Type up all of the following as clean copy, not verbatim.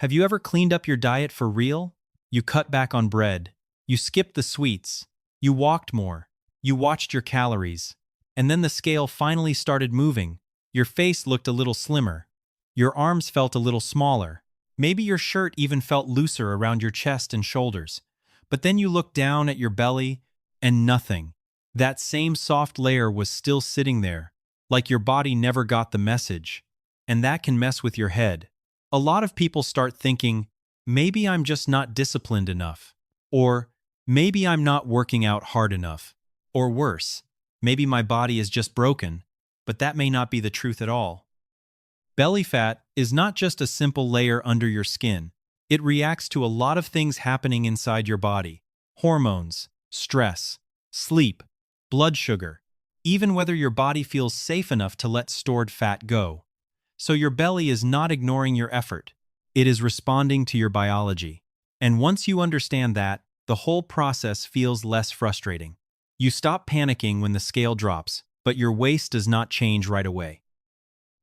Have you ever cleaned up your diet for real? You cut back on bread. You skipped the sweets. You walked more. You watched your calories. And then the scale finally started moving. Your face looked a little slimmer. Your arms felt a little smaller. Maybe your shirt even felt looser around your chest and shoulders. But then you looked down at your belly, and nothing. That same soft layer was still sitting there, like your body never got the message. And that can mess with your head. A lot of people start thinking, maybe I'm just not disciplined enough. Or maybe I'm not working out hard enough. Or worse, maybe my body is just broken. But that may not be the truth at all. Belly fat is not just a simple layer under your skin. It reacts to a lot of things happening inside your body. Hormones, stress, sleep, blood sugar, even whether your body feels safe enough to let stored fat go. So your belly is not ignoring your effort. It is responding to your biology. And once you understand that, the whole process feels less frustrating. You stop panicking when the scale drops, but your waist does not change right away.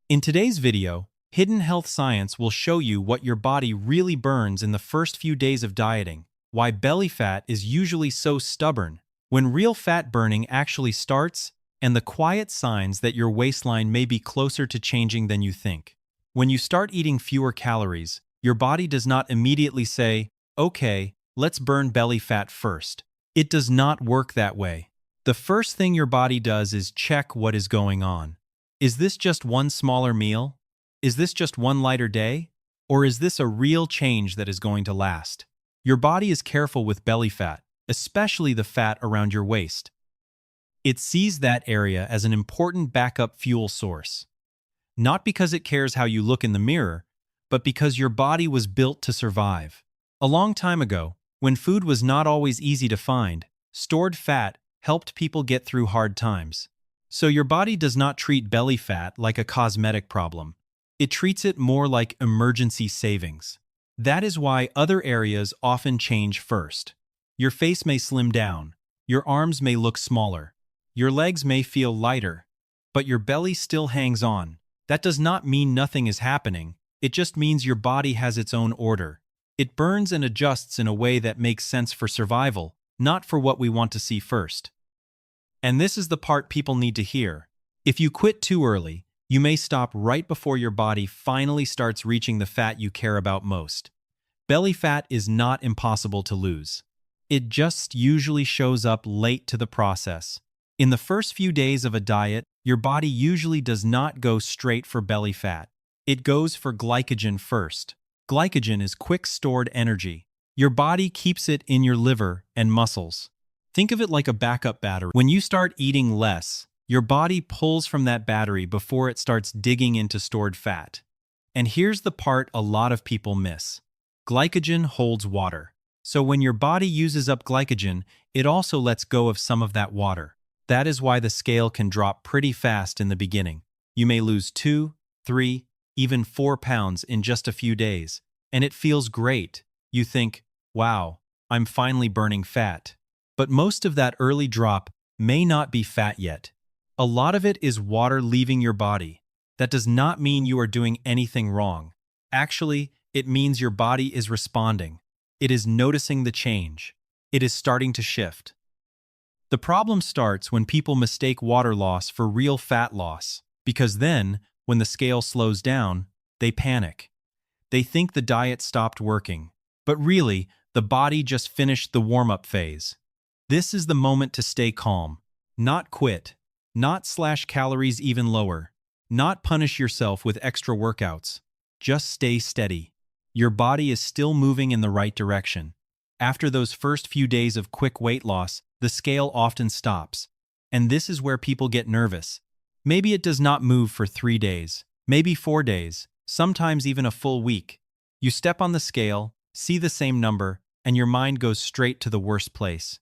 In today's video, Hidden Health Science will show you what your body really burns in the first few days of dieting, why belly fat is usually so stubborn, when real fat burning actually starts, and the quiet signs that your waistline may be closer to changing than you think. When you start eating fewer calories, your body does not immediately say, okay, let's burn belly fat first. It does not work that way. The first thing your body does is check what is going on. Is this just one smaller meal? Is this just one lighter day? Or is this a real change that is going to last? Your body is careful with belly fat, especially the fat around your waist. It sees that area as an important backup fuel source. Not because it cares how you look in the mirror, but because your body was built to survive. A long time ago, when food was not always easy to find, stored fat helped people get through hard times. So your body does not treat belly fat like a cosmetic problem. It treats it more like emergency savings. That is why other areas often change first. Your face may slim down. Your arms may look smaller. Your legs may feel lighter. But your belly still hangs on. That does not mean nothing is happening. It just means your body has its own order. It burns and adjusts in a way that makes sense for survival, not for what we want to see first. And this is the part people need to hear. If you quit too early, you may stop right before your body finally starts reaching the fat you care about most. Belly fat is not impossible to lose. It just usually shows up late to the process. In the first few days of a diet, your body usually does not go straight for belly fat. It goes for glycogen first. Glycogen is quick stored energy. Your body keeps it in your liver and muscles. Think of it like a backup battery. When you start eating less, your body pulls from that battery before it starts digging into stored fat. And here's the part a lot of people miss. Glycogen holds water. So when your body uses up glycogen, it also lets go of some of that water. That is why the scale can drop pretty fast in the beginning. You may lose 2, 3, even 4 pounds in just a few days. And it feels great. You think, wow, I'm finally burning fat. But most of that early drop may not be fat yet. A lot of it is water leaving your body. That does not mean you are doing anything wrong. Actually, it means your body is responding. It is noticing the change. It is starting to shift. The problem starts when people mistake water loss for real fat loss, because then, when the scale slows down, they panic. They think the diet stopped working, but really, the body just finished the warm-up phase. This is the moment to stay calm, not quit, not slash calories even lower, not punish yourself with extra workouts. Just stay steady. Your body is still moving in the right direction. After those first few days of quick weight loss, the scale often stops. And this is where people get nervous. Maybe it does not move for 3 days, maybe 4 days, sometimes even a full week. You step on the scale, see the same number, and your mind goes straight to the worst place.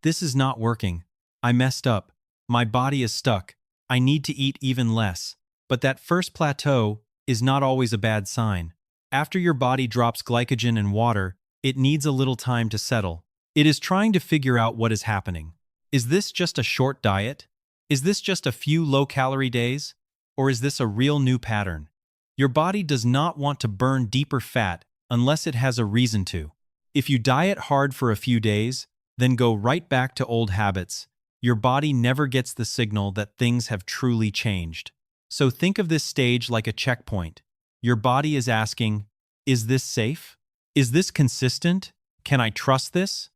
This is not working. I messed up. My body is stuck. I need to eat even less. But that first plateau is not always a bad sign. After your body drops glycogen and water, it needs a little time to settle. It is trying to figure out what is happening. Is this just a short diet? Is this just a few low-calorie days? Or is this a real new pattern? Your body does not want to burn deeper fat unless it has a reason to. If you diet hard for a few days, then go right back to old habits, your body never gets the signal that things have truly changed. So think of this stage like a checkpoint. Your body is asking, is this safe? Is this consistent? Can I trust this?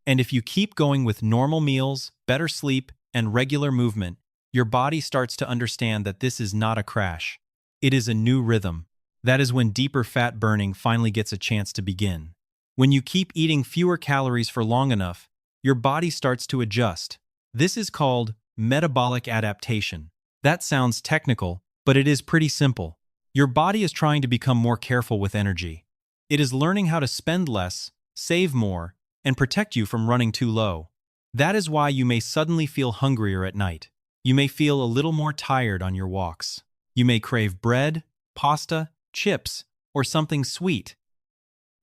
And if you keep going with normal meals, better sleep, and regular movement, your body starts to understand that this is not a crash. It is a new rhythm. That is when deeper fat burning finally gets a chance to begin. When you keep eating fewer calories for long enough, your body starts to adjust. This is called metabolic adaptation. That sounds technical, but it is pretty simple. Your body is trying to become more careful with energy. It is learning how to spend less, save more, and protect you from running too low. That is why you may suddenly feel hungrier at night. You may feel a little more tired on your walks. You may crave bread, pasta, chips, or something sweet.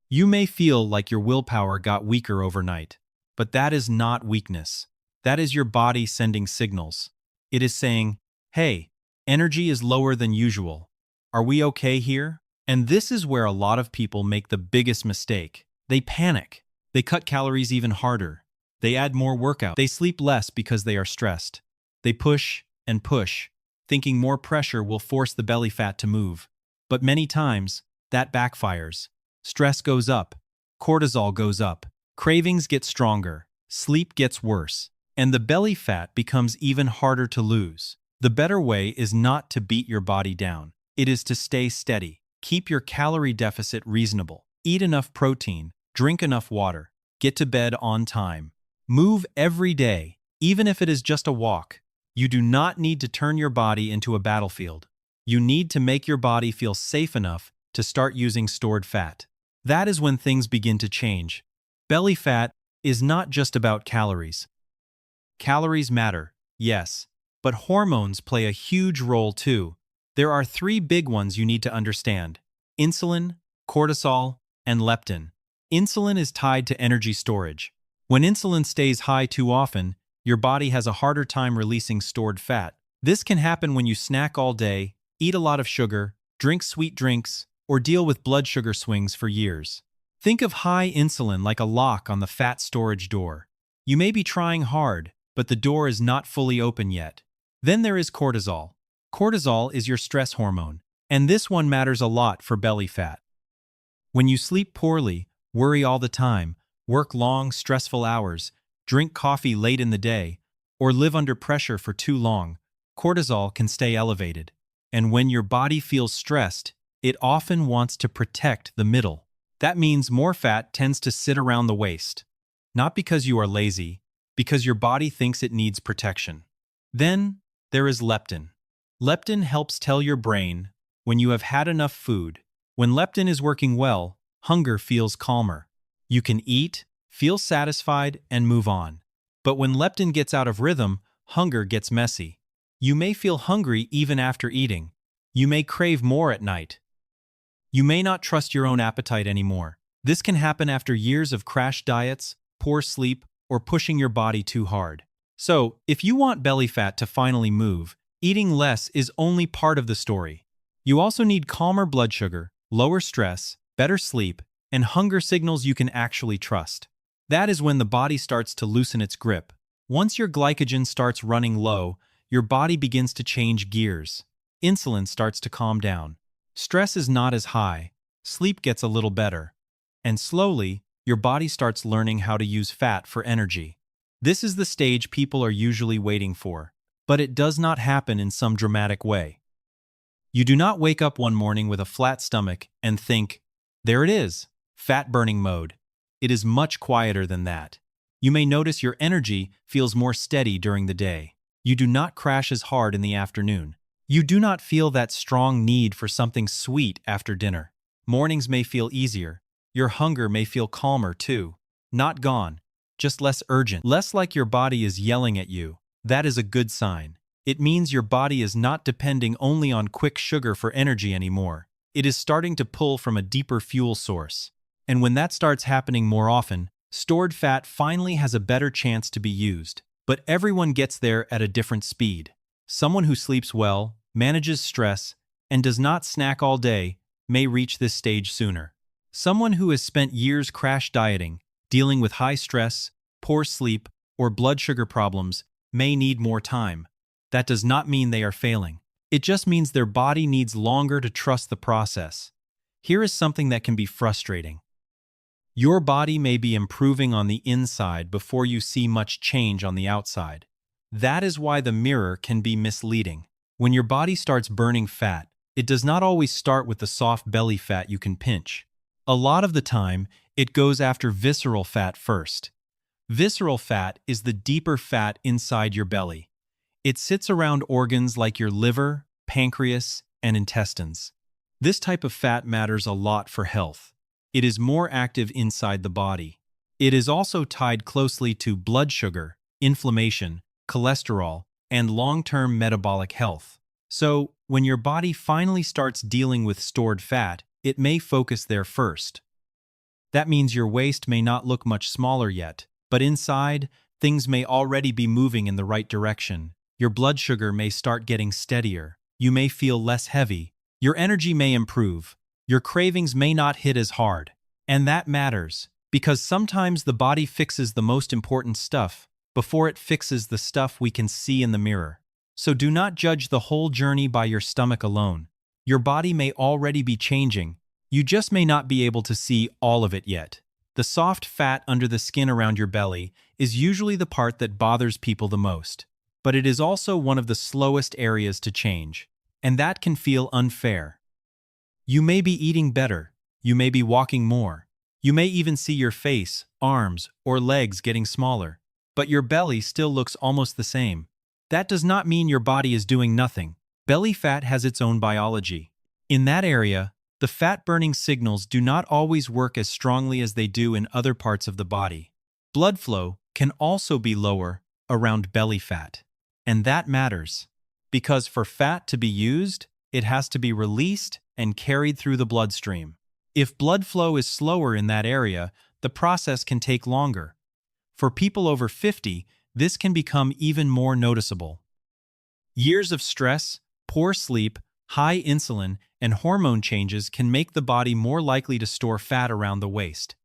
You may feel like your willpower got weaker overnight, but that is not weakness. That is your body sending signals. It is saying, hey, energy is lower than usual. Are we okay here? And this is where a lot of people make the biggest mistake. They panic. They cut calories even harder. They add more workout. They sleep less because they are stressed. They push and push, thinking more pressure will force the belly fat to move. But many times, that backfires. Stress goes up, cortisol goes up, cravings get stronger, sleep gets worse, and the belly fat becomes even harder to lose. The better way is not to beat your body down. It is to stay steady. Keep your calorie deficit reasonable. Eat enough protein, drink enough water, get to bed on time. Move every day, even if it is just a walk. You do not need to turn your body into a battlefield. You need to make your body feel safe enough to start using stored fat. That is when things begin to change. Belly fat is not just about calories. Calories matter, yes, but hormones play a huge role too. There are 3 big ones you need to understand: insulin, cortisol, and leptin. Insulin is tied to energy storage. When insulin stays high too often, your body has a harder time releasing stored fat. This can happen when you snack all day, eat a lot of sugar, drink sweet drinks, or deal with blood sugar swings for years. Think of high insulin like a lock on the fat storage door. You may be trying hard, but the door is not fully open yet. Then there is cortisol. Cortisol is your stress hormone, and this one matters a lot for belly fat. When you sleep poorly, worry all the time, work long, stressful hours, drink coffee late in the day, or live under pressure for too long, cortisol can stay elevated. And when your body feels stressed, it often wants to protect the middle. That means more fat tends to sit around the waist. Not because you are lazy, because your body thinks it needs protection. Then there is leptin. Leptin helps tell your brain when you have had enough food. When leptin is working well, hunger feels calmer. You can eat, feel satisfied, and move on. But when leptin gets out of rhythm, hunger gets messy. You may feel hungry even after eating. You may crave more at night. You may not trust your own appetite anymore. This can happen after years of crash diets, poor sleep, or pushing your body too hard. So, if you want belly fat to finally move, eating less is only part of the story. You also need calmer blood sugar, lower stress, better sleep, and hunger signals you can actually trust. That is when the body starts to loosen its grip. Once your glycogen starts running low, your body begins to change gears. Insulin starts to calm down. Stress is not as high. Sleep gets a little better. And slowly, your body starts learning how to use fat for energy. This is the stage people are usually waiting for, but it does not happen in some dramatic way. You do not wake up one morning with a flat stomach and think, there it is, fat burning mode. It is much quieter than that. You may notice your energy feels more steady during the day. You do not crash as hard in the afternoon. You do not feel that strong need for something sweet after dinner. Mornings may feel easier. Your hunger may feel calmer too. Not gone, just less urgent, less like your body is yelling at you. That is a good sign. It means your body is not depending only on quick sugar for energy anymore. It is starting to pull from a deeper fuel source. And when that starts happening more often, stored fat finally has a better chance to be used. But everyone gets there at a different speed. Someone who sleeps well, manages stress, and does not snack all day may reach this stage sooner. Someone who has spent years crash dieting, dealing with high stress, poor sleep, or blood sugar problems may need more time. That does not mean they are failing. It just means their body needs longer to trust the process. Here is something that can be frustrating. Your body may be improving on the inside before you see much change on the outside. That is why the mirror can be misleading. When your body starts burning fat, it does not always start with the soft belly fat you can pinch. A lot of the time, it goes after visceral fat first. Visceral fat is the deeper fat inside your belly. It sits around organs like your liver, pancreas, and intestines. This type of fat matters a lot for health. It is more active inside the body. It is also tied closely to blood sugar, inflammation, cholesterol, and long-term metabolic health. So, when your body finally starts dealing with stored fat, it may focus there first. That means your waist may not look much smaller yet, but inside, things may already be moving in the right direction. Your blood sugar may start getting steadier. You may feel less heavy. Your energy may improve. Your cravings may not hit as hard. And that matters, because sometimes the body fixes the most important stuff before it fixes the stuff we can see in the mirror. So do not judge the whole journey by your stomach alone. Your body may already be changing. You just may not be able to see all of it yet. The soft fat under the skin around your belly is usually the part that bothers people the most. But it is also one of the slowest areas to change. And that can feel unfair. You may be eating better. You may be walking more. You may even see your face, arms, or legs getting smaller. But your belly still looks almost the same. That does not mean your body is doing nothing. Belly fat has its own biology. In that area, the fat-burning signals do not always work as strongly as they do in other parts of the body. Blood flow can also be lower around belly fat. And that matters, because for fat to be used, it has to be released and carried through the bloodstream. If blood flow is slower in that area, the process can take longer. For people over 50, this can become even more noticeable. Years of stress, poor sleep, high insulin, and hormone changes can make the body more likely to store fat around the waist.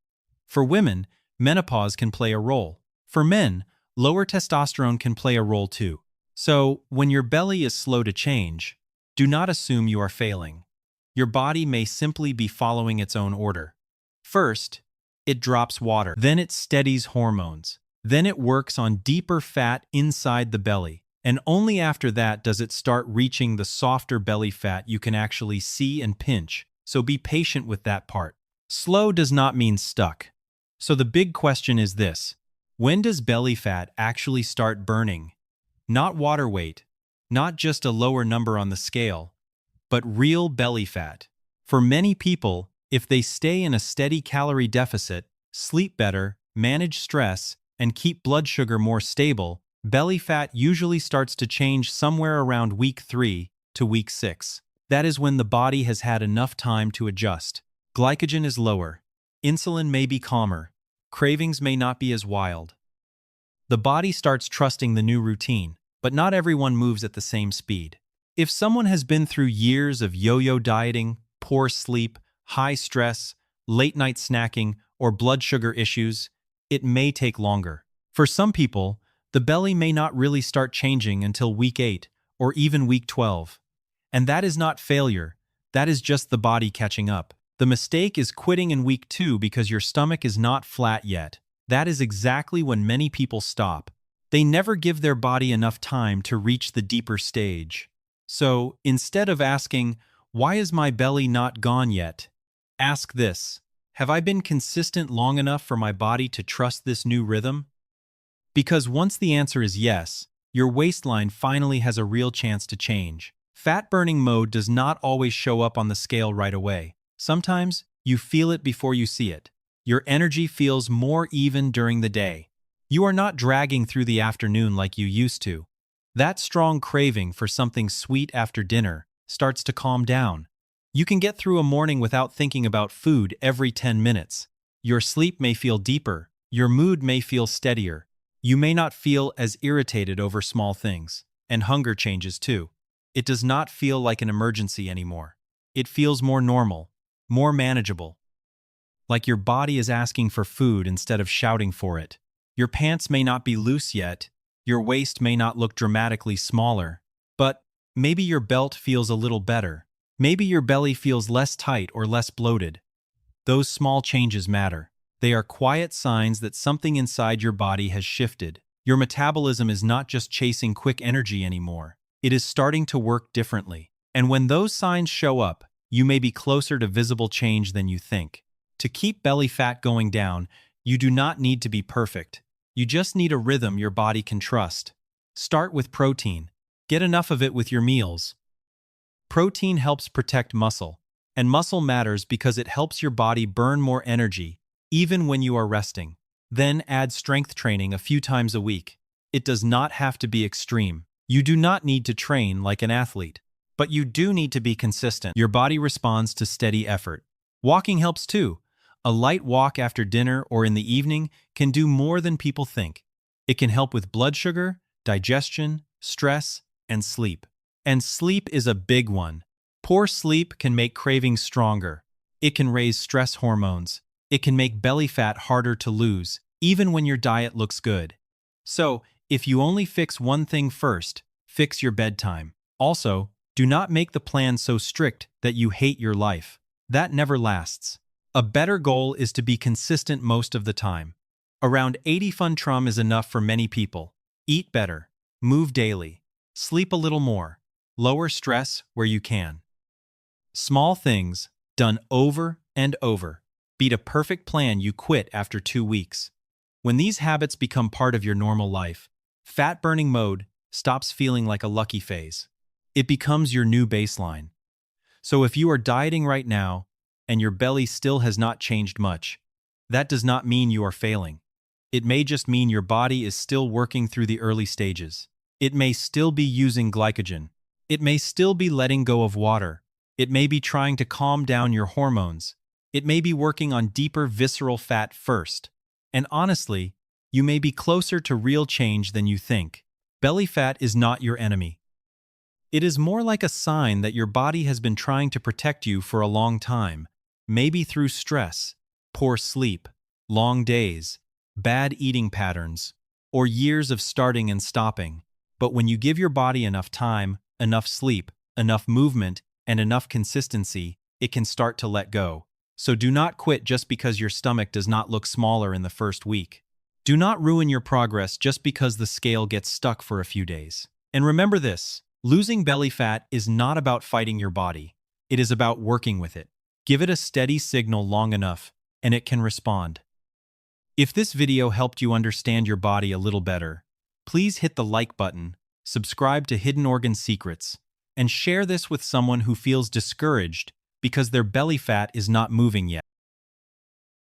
For women, menopause can play a role. For men, lower testosterone can play a role too. So, when your belly is slow to change, do not assume you are failing. Your body may simply be following its own order. First, it drops water. Then it steadies hormones. Then it works on deeper fat inside the belly. And only after that does it start reaching the softer belly fat you can actually see and pinch. So be patient with that part. Slow does not mean stuck. So the big question is this: when does belly fat actually start burning? Not water weight, not just a lower number on the scale, but real belly fat. For many people, if they stay in a steady calorie deficit, sleep better, manage stress, and keep blood sugar more stable, belly fat usually starts to change somewhere around week 3 to week 6. That is when the body has had enough time to adjust. Glycogen is lower. Insulin may be calmer. Cravings may not be as wild. The body starts trusting the new routine, but not everyone moves at the same speed. If someone has been through years of yo-yo dieting, poor sleep, high stress, late-night snacking, or blood sugar issues, it may take longer. For some people, the belly may not really start changing until week 8 or even week 12. And that is not failure. That is just the body catching up. The mistake is quitting in week 2 because your stomach is not flat yet. That is exactly when many people stop. They never give their body enough time to reach the deeper stage. So, instead of asking, "Why is my belly not gone yet?" ask this: have I been consistent long enough for my body to trust this new rhythm? Because once the answer is yes, your waistline finally has a real chance to change. Fat-burning mode does not always show up on the scale right away. Sometimes, you feel it before you see it. Your energy feels more even during the day. You are not dragging through the afternoon like you used to. That strong craving for something sweet after dinner starts to calm down. You can get through a morning without thinking about food every 10 minutes. Your sleep may feel deeper. Your mood may feel steadier. You may not feel as irritated over small things. And hunger changes too. It does not feel like an emergency anymore. It feels more normal, more manageable. Like your body is asking for food instead of shouting for it. Your pants may not be loose yet, your waist may not look dramatically smaller, but maybe your belt feels a little better. Maybe your belly feels less tight or less bloated. Those small changes matter. They are quiet signs that something inside your body has shifted. Your metabolism is not just chasing quick energy anymore. It is starting to work differently. And when those signs show up, you may be closer to visible change than you think. To keep belly fat going down, you do not need to be perfect. You just need a rhythm your body can trust. Start with protein. Get enough of it with your meals. Protein helps protect muscle, and muscle matters because it helps your body burn more energy, even when you are resting. Then add strength training a few times a week. It does not have to be extreme. You do not need to train like an athlete, but you do need to be consistent. Your body responds to steady effort. Walking helps too. A light walk after dinner or in the evening can do more than people think. It can help with blood sugar, digestion, stress, and sleep. And sleep is a big one. Poor sleep can make cravings stronger. It can raise stress hormones. It can make belly fat harder to lose, even when your diet looks good. So, if you only fix one thing first, fix your bedtime. Also, do not make the plan so strict that you hate your life. That never lasts. A better goal is to be consistent most of the time. Around 80 fun trum is enough for many people. Eat better, move daily, sleep a little more, lower stress where you can. Small things, done over and over, beat a perfect plan you quit after 2 weeks. When these habits become part of your normal life, fat-burning mode stops feeling like a lucky phase. It becomes your new baseline. So if you are dieting right now, and your belly still has not changed much, that does not mean you are failing. It may just mean your body is still working through the early stages. It may still be using glycogen. It may still be letting go of water. It may be trying to calm down your hormones. It may be working on deeper visceral fat first. And honestly, you may be closer to real change than you think. Belly fat is not your enemy. It is more like a sign that your body has been trying to protect you for a long time. Maybe through stress, poor sleep, long days, bad eating patterns, or years of starting and stopping. But when you give your body enough time, enough sleep, enough movement, and enough consistency, it can start to let go. So do not quit just because your stomach does not look smaller in the first week. Do not ruin your progress just because the scale gets stuck for a few days. And remember this, losing belly fat is not about fighting your body. It is about working with it. Give it a steady signal long enough, and it can respond. If this video helped you understand your body a little better, please hit the like button, subscribe to Hidden Organ Secrets, and share this with someone who feels discouraged because their belly fat is not moving yet.